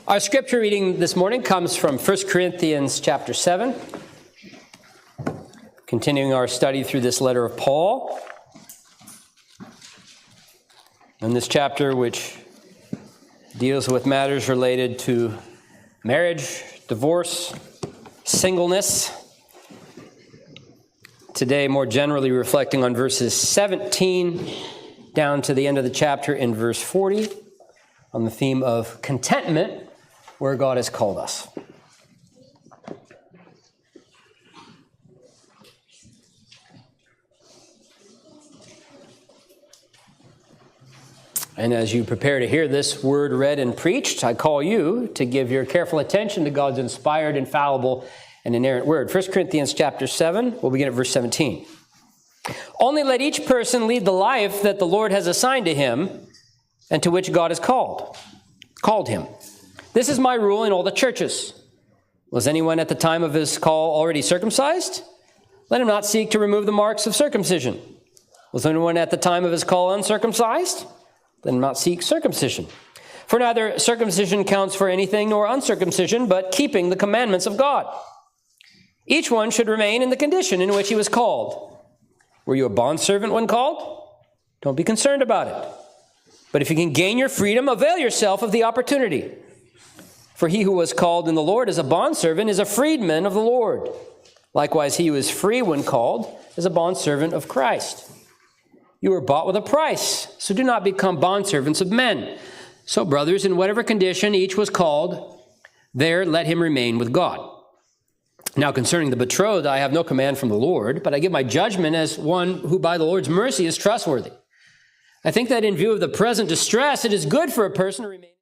Our scripture reading this morning comes from 1 Corinthians chapter 7. Continuing our study through this letter of Paul. In this chapter, which deals with matters related to marriage, divorce, singleness. Today, more generally reflecting on verses 17 down to the end of the chapter in verse 40 on the theme of contentment where God has called us. And as you prepare to hear this word read and preached, I call you to give your careful attention to God's inspired, infallible, and inerrant word. 1 Corinthians chapter 7, we'll begin at verse 17. Only let each person lead the life that the Lord has assigned to him and to which God has called him. This is my rule in all the churches. Was anyone at the time of his call already circumcised? Let him not seek to remove the marks of circumcision. Was anyone at the time of his call uncircumcised? Let him not seek circumcision. For neither circumcision counts for anything nor uncircumcision, but keeping the commandments of God. Each one should remain in the condition in which he was called. Were you a bondservant when called? Don't be concerned about it. But if you can gain your freedom, avail yourself of the opportunity. For he who was called in the Lord as a bondservant is a freedman of the Lord. Likewise, he who is free when called is a bondservant of Christ. You were bought with a price, so do not become bondservants of men. So, brothers, in whatever condition each was called, there let him remain with God. Now, concerning the betrothed, I have no command from the Lord, but I give my judgment as one who by the Lord's mercy is trustworthy. I think that in view of the present distress, it is good for a person to remain